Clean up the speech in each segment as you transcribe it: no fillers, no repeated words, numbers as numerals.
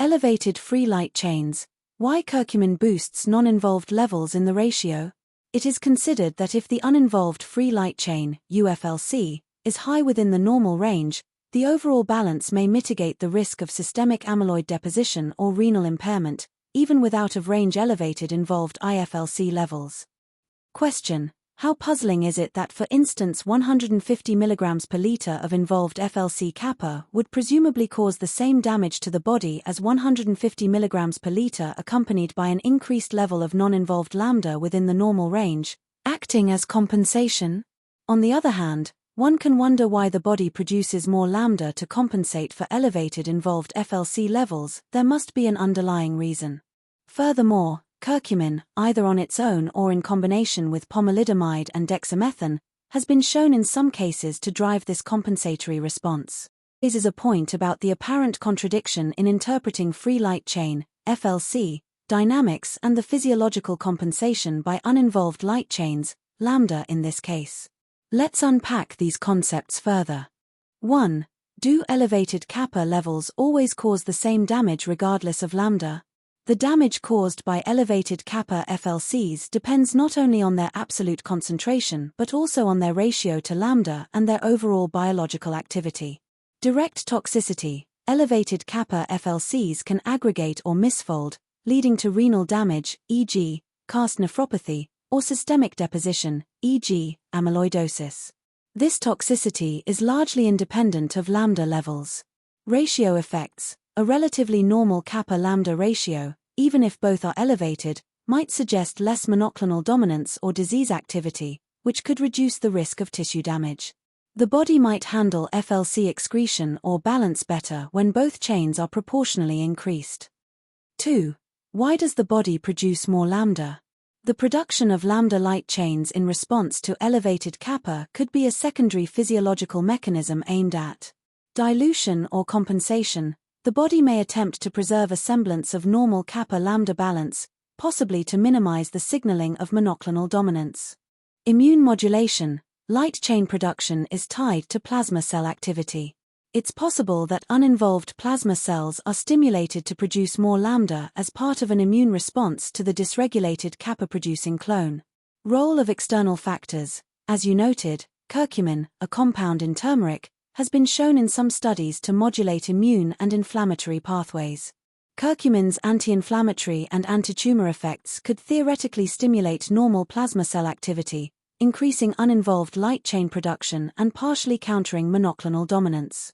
Elevated free light chains. Why curcumin boosts non-involved levels in the ratio? It is considered that if the uninvolved free light chain, UFLC, is high within the normal range, the overall balance may mitigate the risk of systemic amyloid deposition or renal impairment, even without of-range elevated involved IFLC levels. Question: how puzzling is it that, for instance, 150 mg per liter of involved FLC kappa would presumably cause the same damage to the body as 150 mg per liter, accompanied by an increased level of non-involved lambda within the normal range, acting as compensation? On the other hand, one can wonder why the body produces more lambda to compensate for elevated involved FLC levels. There must be an underlying reason. Furthermore, curcumin, either on its own or in combination with pomalidomide and dexamethasone, has been shown in some cases to drive this compensatory response. This is a point about the apparent contradiction in interpreting free light chain, FLC, dynamics and the physiological compensation by uninvolved light chains, lambda in this case. Let's unpack these concepts further. 1. Do elevated kappa levels always cause the same damage regardless of lambda? The damage caused by elevated kappa FLCs depends not only on their absolute concentration but also on their ratio to lambda and their overall biological activity. Direct toxicity: elevated kappa FLCs can aggregate or misfold, leading to renal damage, e.g., karst nephropathy, or systemic deposition, e.g., amyloidosis. This toxicity is largely independent of lambda levels. Ratio effects: a relatively normal kappa-lambda ratio, even if both are elevated, might suggest less monoclonal dominance or disease activity, which could reduce the risk of tissue damage. The body might handle FLC excretion or balance better when both chains are proportionally increased. 2. Why does the body produce more lambda? The production of lambda light chains in response to elevated kappa could be a secondary physiological mechanism aimed at dilution or compensation. The body may attempt to preserve a semblance of normal kappa-lambda balance, possibly to minimize the signaling of monoclonal dominance. Immune modulation: light chain production is tied to plasma cell activity. It's possible that uninvolved plasma cells are stimulated to produce more lambda as part of an immune response to the dysregulated kappa-producing clone. Role of external factors: as you noted, curcumin, a compound in turmeric, has been shown in some studies to modulate immune and inflammatory pathways. Curcumin's anti-inflammatory and anti-tumor effects could theoretically stimulate normal plasma cell activity, increasing uninvolved light chain production and partially countering monoclonal dominance.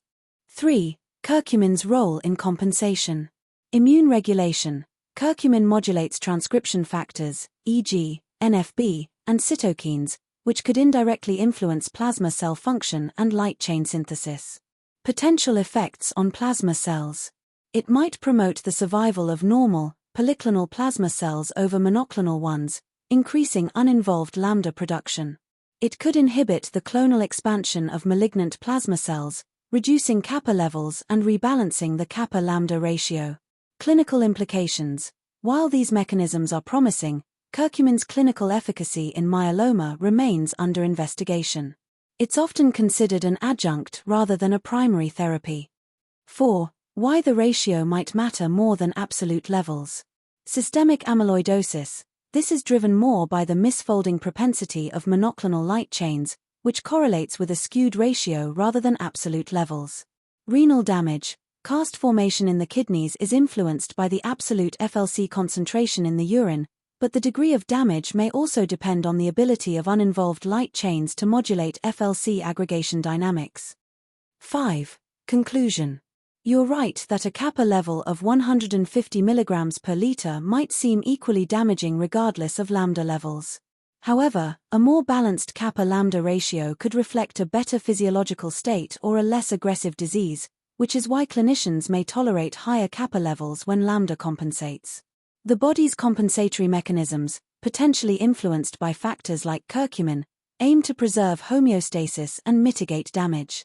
3. Curcumin's role in compensation. Immune regulation: curcumin modulates transcription factors, e.g., NFB, and cytokines, which could indirectly influence plasma cell function and light chain synthesis. Potential effects on plasma cells: it might promote the survival of normal, polyclonal plasma cells over monoclonal ones, increasing uninvolved lambda production. It could inhibit the clonal expansion of malignant plasma cells, reducing kappa levels and rebalancing the kappa-lambda ratio. Clinical implications: while these mechanisms are promising, curcumin's clinical efficacy in myeloma remains under investigation. It's often considered an adjunct rather than a primary therapy. 4. Why the ratio might matter more than absolute levels. Systemic amyloidosis: this is driven more by the misfolding propensity of monoclonal light chains, which correlates with a skewed ratio rather than absolute levels. Renal damage: karst formation in the kidneys is influenced by the absolute FLC concentration in the urine, but the degree of damage may also depend on the ability of uninvolved light chains to modulate FLC aggregation dynamics. 5. Conclusion: you're right that a kappa level of 150 mg per liter might seem equally damaging regardless of lambda levels. However, a more balanced kappa-lambda ratio could reflect a better physiological state or a less aggressive disease, which is why clinicians may tolerate higher kappa levels when lambda compensates. The body's compensatory mechanisms, potentially influenced by factors like curcumin, aim to preserve homeostasis and mitigate damage.